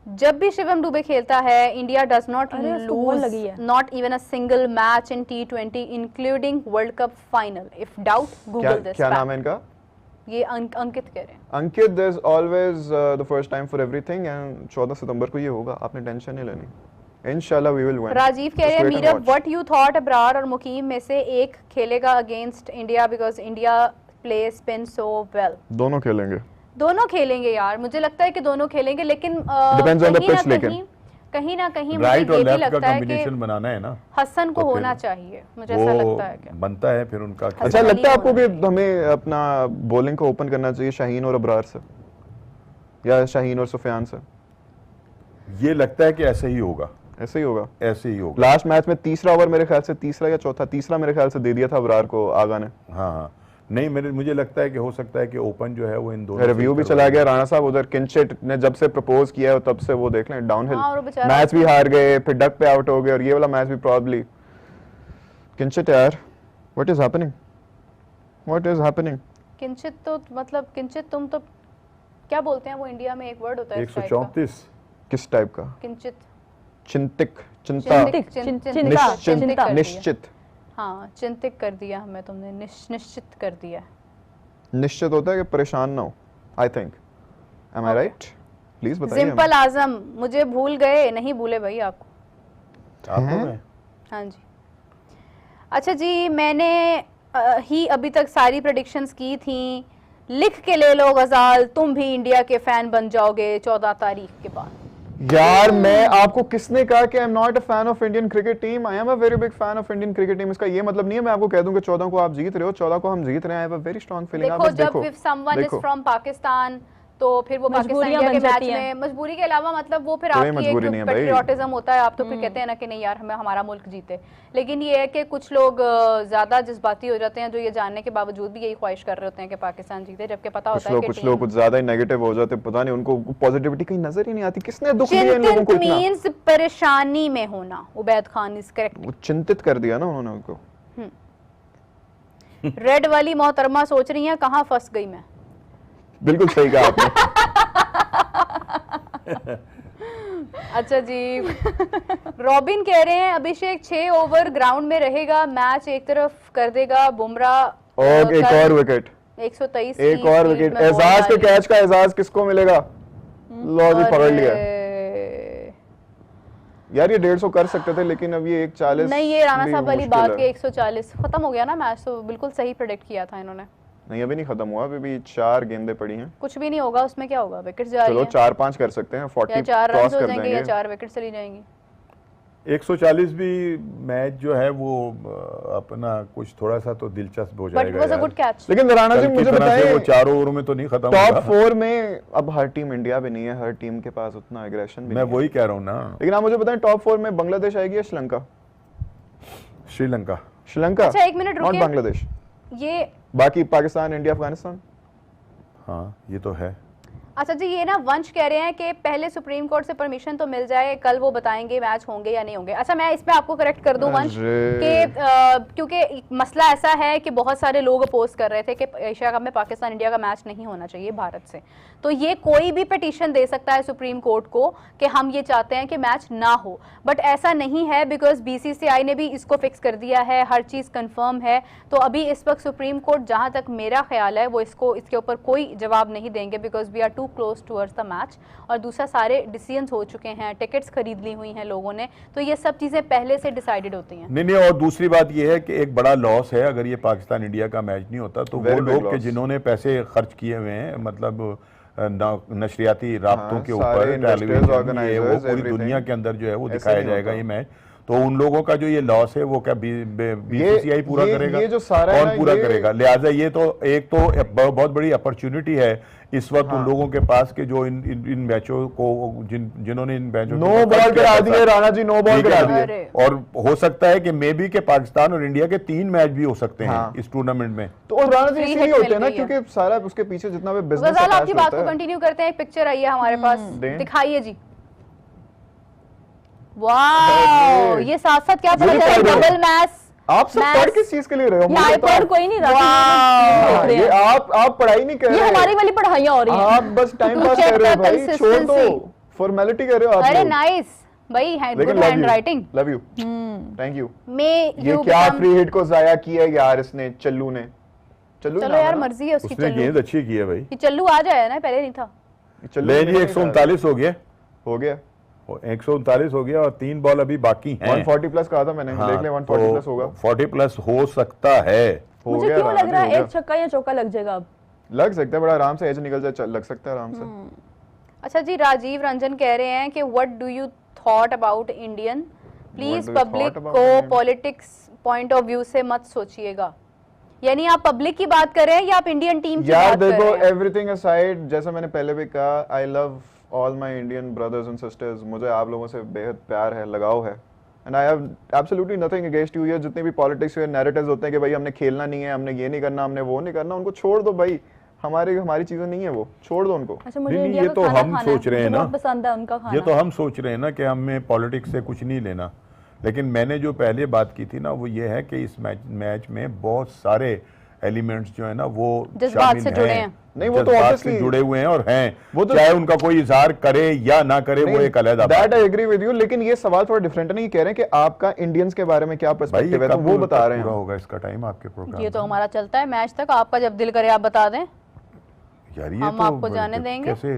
जब भी शिवम दुबे खेलता है, India does not lose not even a single match in T20 including world cup final. If doubt Google this. क्या नाम है इनका? ये अंकित कह रहे हैं। Ankit, there is always the first time for everything and 14 सितंबर को ये होगा, आपने टेंशन नहीं लेनी, इंशाल्लाह वी विल विन। राजीव कह रहे हैं Meerab what you thought Abrar और मुकीम में से एक खेलेगा against India because India play spin so well. दोनों खेलेंगे यार, मुझे लगता है कि दोनों खेलेंगे, लेकिन डिपेंड्स ऑन द पिच, लेकिन कहीं ना कहीं मुझे ये भी लगता है कि बनाना है ना, हसन को होना चाहिए, मुझे ऐसा लगता है कि बनता है फिर उनका। अच्छा लगता है आपको कि हमें अपना बॉलिंग को ओपन करना चाहिए शाहीन और अब्रार से या शाहीन और सुफियान से? ये लगता है कि ऐसे ही होगा, ऐसे ही होगा। लास्ट मैच में तीसरा ओवर मेरे ख्याल से तीसरा मेरे ख्याल से दे दिया था अब्रार को आगा ने। हाँ नहीं, मुझे लगता है कि हो सकता है कि ओपन जो है वो इन दोनों रिव्यू भी चला गया राणा साहब उधर। किंचित ने जब से प्रपोज किया है तब से वो देख लें डाउनहिल, मैच भी हार गए, फिर डक पे आउट हो गए, और ये वाला मैच भी प्रॉब्ली। किंचित यार, व्हाट इज हैपनिंग? किंचित तो मतलब किंचित तुम तो क्या बोलते हैं वो इंडिया में एक वर्ड होता है 134 किस टाइप का? किंचित, चिंतिक, चिंता, निश्चित। हाँ, चिंतित कर दिया हमें तुमने, निश्चित कर दिया। निश्चित होता है कि परेशान ना हो, I think. Am I right? Please बताइए। सिंपल आजम, मुझे भूल गए, नहीं भूले भाई आपको। हाँ जी। अच्छा जी, मैंने ही अभी तक सारी प्रेडिक्शंस की थी, लिख के ले लो गजाल, तुम भी इंडिया के फैन बन जाओगे 14 तारीख के बाद। यार मैं आपको किसने कहा कि I am not a fan of Indian cricket team? I am a very big fan of Indian cricket team. इसका ये मतलब नहीं है मैं आपको कह दूं कि 14 को आप जीत रहे हो, 14 को हम जीत रहे हैं। I have a very strong feeling. देखो जब if someone is from Pakistan तो फिर वो पाकिस्तान इंडिया के मैच में मजबूरी के अलावा मतलब वो फिर आपकी एक पैट्रियोटिज्म होता है, आप तो फिर कहते हैं ना कि नहीं यार हमें हमारा मुल्क जीते। लेकिन ये है कि कुछ लोग ज्यादा जज्बाती हो जाते हैं जो ये जानने के बावजूद भी यही ख्वाहिश कर रहे होते हैं कि पाकिस्तान जीते, जबकि पता होता है कि कुछ लोग कुछ ज्यादा ही नेगेटिव हो जाते हैं, पता नहीं उनको पॉजिटिविटी कहीं नजर ही नहीं आती। किसने दुख दिया इन लोगों को इतना? मींस परेशानी में होना। Ubaid Khan is correct. वो चिंतित कर दिया ना उन्होंने उनको। रेड वाली मोहतरमा सोच रही हैं कहां फंस गई मैं। बिल्कुल सही कहा आपने। अच्छा जी। रॉबिन कह रहे हैं अभिषेक 6 ओवर ग्राउंड में रहेगा, मैच एक तरफ कर देगा बुमराह और एक और विकेट 123 एक और विकेट। एजाज के कैच का एजाज किसको मिलेगा? लो जी पकड़ लिया यार। ये 150 कर सकते थे लेकिन अब ये 140 नहीं, ये राणा साहब वाली बात के 140 खत्म हो गया ना मैच, तो बिल्कुल सही प्रेडिक्ट किया था इन्होंने। नहीं अभी नहीं खत्म हुआ, अभी भी 4 गेंदें पड़ी हैं। कुछ भी नहीं होगा उसमें, क्या होगा, विकेट्स जा रही हैं। चलो 4-5 कर सकते हैं, 40 4 रन हो कर जाएंगे या 4 विकेट चली जाएंगी। 140 भी मैच जो है वो अपना कुछ थोड़ा सा तो दिलचस्प हो जाएगा। But was a good catch. लेकिन राणा जी मुझे बताइए, वो 4 ओवरों में तो नहीं खत्म होगा। टॉप 4 में अब हर टीम इंडिया भी नहीं है, हर टीम के पास उतना एग्रेशन भी मैं वही कह रहा हूँ ना। लेकिन आप मुझे बताएं टॉप 4 में बांग्लादेश आएगी या श्रीलंका? श्रीलंका। अच्छा एक मिनट रुकिए, नॉट बांग्लादेश। ये बाकी पाकिस्तान, इंडिया, अफगानिस्तान। हाँ ये तो है। अच्छा जी, ये ना वंश कह रहे हैं कि पहले सुप्रीम कोर्ट से परमिशन तो मिल जाए, कल वो बताएंगे मैच होंगे या नहीं होंगे। अच्छा मैं इसमें आपको करेक्ट कर दूं वंश कि क्योंकि मसला ऐसा है कि बहुत सारे लोग अपोज कर रहे थे कि एशिया कप में पाकिस्तान इंडिया का मैच नहीं होना चाहिए भारत से, तो ये कोई भी पिटीशन दे सकता है सुप्रीम कोर्ट को कि हम ये चाहते हैं कि मैच ना हो, बट ऐसा नहीं है बिकॉज BCCI ने भी इसको फिक्स कर दिया है, हर चीज़ कंफर्म है। तो अभी इस वक्त सुप्रीम कोर्ट जहाँ तक मेरा ख्याल है वो इसके ऊपर कोई जवाब नहीं देंगे because we are too close towards the match. और दूसरा सारे डिसीजंस हो चुके हैं, टिकट्स खरीद ली हुई हैं लोगों ने, तो ये सब चीज़ें पहले से डिसाइडेड होती हैं। नहीं, और दूसरी बात ये है कि एक बड़ा लॉस है अगर ये पाकिस्तान इंडिया का मैच नहीं होता तो वो लोग के जिन्होंने पैसे खर्च किए हुए हैं, मतलब नशरियाती राब्तों के ऊपर, टेलीविजन, ये वो पूरी दुनिया के अंदर जो है वो दिखाया जाएगा ये मैच, तो उन लोगों का जो ये लॉस है वो क्या BCCI पूरा करेगा? कौन पूरा करेगा? लिहाजा ये तो एक तो बहुत बड़ी अपॉर्चुनिटी है इस वक्त उन लोगों के पास के जो इन मैचों को जिन्होंने इन मैचों नो बॉल करा दिए राणा जी, नो बॉल करा दिए। और हो सकता है कि मे बी के पाकिस्तान और इंडिया के 3 मैच भी हो सकते हैं इस टूर्नामेंट में। तो और राणा जी इसलिए होते हैं ना क्योंकि सारा उसके पीछे जितना भी बिजनेस है। आपकी बात को कंटिन्यू करते हैं, एक पिक्चर आई है हमारे पास, दिखाइए जी। वाह, ये साथ साथ क्या पता चला, डबल मैच। आप सब पढ़ किस चीज के लिए रहे हो? यहाँ पढ़ कोई नहीं रहा। ये आप पढ़ाई नहीं कर रहे, ये हमारी वाली पढ़ाइयाँ हो रही हैं। आप बस टाइम पास कर रहे हो भाई, छोड़ दो, फॉर्मेलिटी कर रहे हो आप। अरे नाइस भाई, good handwriting, love you, thank you. ये क्या फ्री हिट को जाया किया यार इसने, चल्लू ने। चलो यार मर्जी है उसकी, उसने गेंद अच्छी की है भाई। ये चल्लू आ जाए ना, पहले नहीं था। ले जी 139 हो गया, 139 हो गया और 3 बॉल अभी बाकी हैं। 140 प्लस कहा था मैंने, देख ले 140 प्लस होगा। 40 प्लस हो सकता है। मुझे क्यों लग रहा है एक छक्का या चौका लग जाएगा अब। लग सकता है, बड़ा आराम से एज निकल जाए, लग सकता है आराम से। अच्छा जी, राजीव रंजन कह रहे हैं कि what do you thought about Indian, please public को पॉलिटिक्स पॉइंट ऑफ व्यू से मत सोचिएगा। यानी आप पब्लिक की बात कर रहे हैं या आप इंडियन टीम की बात कर रहे हैं? यार देखो, एवरीथिंग असाइड, जैसा मैंने पहले भी कहा, I love all my Indian brothers and sisters. मुझे आप लोगों से बेहद प्यार है, लगाव है, and I have absolutely nothing against you. ये जितने भी पॉलिटिक्स के नैरेटिव्स होते हैं कि भाई हमने खेलना नहीं है, हमने ये नहीं करना, हमने वो नहीं करना, उनको छोड़ दो भाई। हमारी चीजें नहीं है वो, छोड़ दो उनको। अच्छा, मुझे नहीं, ये तो हम सोच रहे हैं ना, पसंद है उनका खाना। ये तो हम सोच रहे हैं ना कि हमें पॉलिटिक्स से कुछ नहीं लेना, लेकिन मैंने जो पहले बात की थी ना वो ये है कि इस मैच में बहुत सारे एलिमेंट्स जो है ना वो शामिल से जुड़े हैं। नहीं, वो तो ऑब्वियसली जुड़े हुए हैं और हैं, वो तो चाहे उनका कोई इजहार करे या ना करे, वो एक अलग बात है। That I agree with you, लेकिन ये सवाल थोड़ा डिफरेंट नहीं कह रहे हैं कि आपका इंडियंस के बारे में क्या पर्सपेक्टिव है, तो वो बता रहे हैं। पूरा होगा इसका टाइम आपके प्रोग्राम। ये तो हमारा चलता है मैच तक, आपका जब दिल करे आप बता दें यार, ये हम तो आपको जाने देंगे। कैसे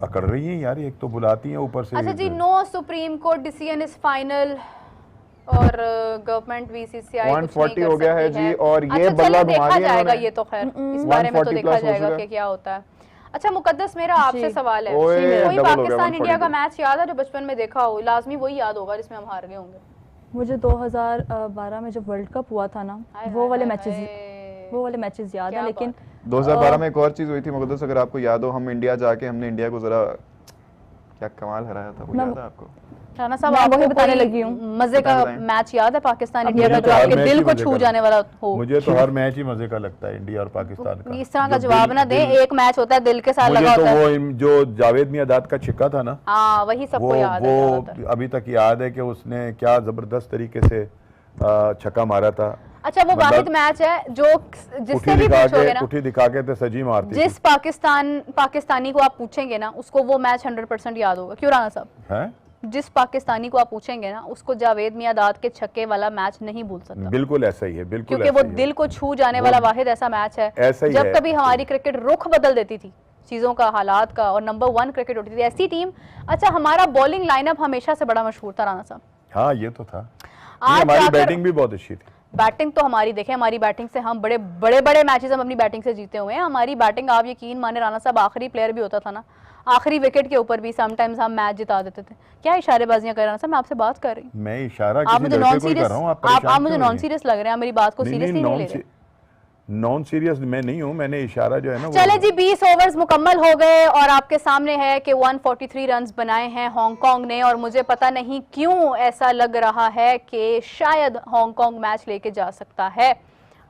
अकड़ रही हैं यार, एक तो बुलाती हैं ऊपर से। अच्छा जी, no Supreme Court decision is final और गवर्नमेंट बीसीसीआई 140 हो गया है जी, और ये बल्ला घुमा दिया जाएगा। ये तो खैर इस बारे में तो देखा जाएगा कि क्या होता है। अच्छा मुकद्दस, मेरा आपसे सवाल है, कोई पाकिस्तान इंडिया का मैच याद है जो बचपन में देखा हो? लाजमी वही याद होगा जिसमें हम हार गए होंगे। मुझे 2012 में जब वर्ल्ड कप हुआ था ना, वो वाले मैचेस याद है। लेकिन 2012 में एक और चीज हुई थी मुकद्दस, अगर आपको याद हो, हम इंडिया जाके हमने इंडिया को जरा क्या कमाल हराया था, वो याद है आपको? राना साहब, आप वही बताने लगी हूँ, मजे का मैच याद है पाकिस्तान इंडिया का जो आपके दिल को छू जाने वाला हो? मुझे तो हर मैच ही मजे का लगता है, इंडिया और पाकिस्तान का। इस तरह का जवाब ना दें, एक मैच होता है दिल के साथ लगा होता है। वो जो जावेद मियादाद का छिक्का था ना, हाँ वही सबको याद है। वो अभी तक याद है कि उसने क्या जबरदस्त तरीके से छक्का मारा था। अच्छा, वो वाहिद मैच है जो जिससे भी पूछोगे ना, उठी दिखा के तो सजी मारती, जिस पाकिस्तानी को आप पूछेंगे ना उसको वो मैच 100% याद होगा। क्यों राना साहब? है, जिस पाकिस्तानी को आप पूछेंगे ना उसको जावेद मियादाद के छक्के वाला मैच नहीं भूल सकता। बिल्कुल ऐसा ही है, बिल्कुल, क्योंकि वो दिल को छू जाने वाला वाहिद ऐसा मैच है। जब कभी हमारी क्रिकेट रुख बदल देती थी चीजों का, हालात का, और नंबर 1 क्रिकेट होती थी ऐसी टीम। अच्छा, हमारा बॉलिंग लाइनअप हमेशा से बड़ा मशहूर था राना साहब। हाँ ये तो था, हमारी बैटिंग भी बहुत अच्छी थी। बैटिंग तो हमारी देखें, हमारी बैटिंग से हम बड़े मैचेस हम अपनी बैटिंग से जीते हुए हैं। हमारी बैटिंग, आप यकीन माने राना साहब, आखिरी प्लेयर भी होता था ना, आखिरी विकेट के ऊपर भी समटाइम्स हम मैच जिता देते थे। क्या इशारेबाजियां कर रहे हैं साहब? मैं आपसे बात कर रही हूँ, मैं इशारा आप मुझे नॉन सीरियस, आप मुझे नॉन सीरियस लग रहे हैं, मेरी बात को सीरियसली नहीं ले रहे। नॉन सीरियस मैं नहीं हूं, मैंने इशारा जो है ना। चले जी, 20 ओवर्स मुकम्मल हो गए और आपके सामने है कि 143 रन्स बनाए हैं हांगकांग ने, और मुझे पता नहीं क्यों ऐसा लग रहा है कि शायद हांगकांग मैच लेके जा सकता है।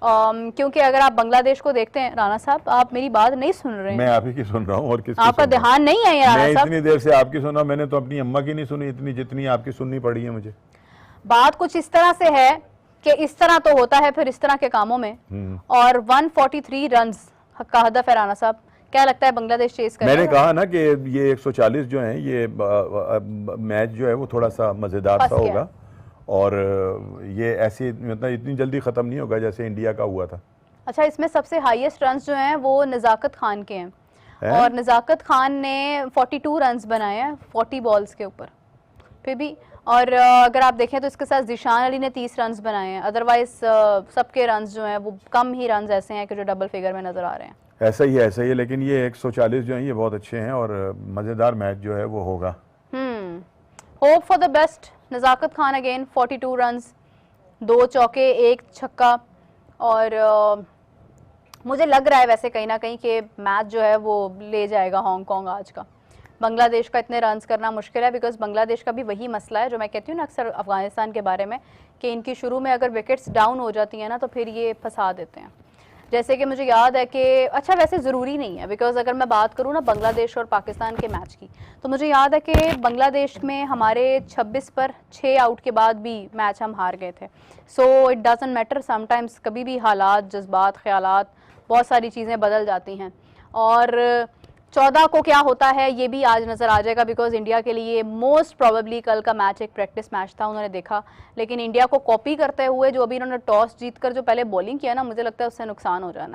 क्योंकि अगर आप बांग्लादेश को देखते हैं राना साहब, आप मेरी बात नहीं सुन रहे हैं। मैं आप ही की सुन रहा हूँ, और किसकी? आपका ध्यान नहीं है राना साहब। इतनी देर से आपकी सुना, मैंने तो अपनी अम्मा की नहीं सुनी इतनी जितनी आपकी सुननी पड़ी है मुझे। बात कुछ इस तरह से है कि इस तरह तो होता है फिर इस तरह के कामों में, और 143 रन्स का हदफ है राना साहब। क्या लगता है बांग्लादेश चेस करेगा? मैंने कहा ना कि ये 140 जो है, ये मैच जो है वो थोड़ा सा मजेदार सा होगा, और ये ऐसे मतलब इतनी जल्दी खत्म नहीं होगा जैसे इंडिया का हुआ था। अच्छा, इसमें सबसे हाईएस्ट रन्स जो हैं वो नज़ाकत खान के हैं, और नज़ाकत खान ने 42 रन्स बनाए हैं 40 बॉल्स के ऊपर फिर भी। और अगर आप देखें तो इसके साथ जिशान अली ने 30 रन्स बनाए हैं। अदरवाइज सबके रन्स जो हैं वो कम ही रन्स ऐसे हैं कि जो डबल फिगर में नजर आ रहे हैं। ऐसा ही है, लेकिन ये 140 जो है ये बहुत अच्छे हैं और मजेदार मैच जो है वो होगा। Hope for the best. Nazakat Khan again 42 runs, 2 चौके 1 छक्का, और मुझे लग रहा है वैसे कहीं ना कहीं कि मैच जो है वो ले जाएगा हांगकांग आज का। बांग्लादेश का इतने रन्स करना मुश्किल है, बिकॉज बांग्लादेश का भी वही मसला है जो मैं कहती हूँ ना अक्सर अफगानिस्तान के बारे में, कि इनकी शुरू में अगर विकेट्स डाउन हो जाती हैं ना तो फिर ये फंसा देते हैं। जैसे कि मुझे याद है कि, अच्छा वैसे ज़रूरी नहीं है, बिकॉज अगर मैं बात करूँ ना बांग्लादेश और पाकिस्तान के मैच की, तो मुझे याद है कि बांग्लादेश में हमारे 26 पर 6 आउट के बाद भी मैच हम हार गए थे। So it doesn't matter, sometimes कभी भी हालात, जज्बात, ख्यालात, बहुत सारी चीज़ें बदल जाती हैं। और 14 को क्या होता है ये भी आज नजर आ जाएगा, बिकॉज इंडिया के लिए मोस्ट प्रोबेबली कल का मैच एक प्रैक्टिस मैच था, उन्होंने देखा, लेकिन इंडिया को कॉपी करते हुए जो अभी इन्होंने टॉस जीतकर जो पहले बॉलिंग किया ना, मुझे लगता है उससे नुकसान हो जाना है।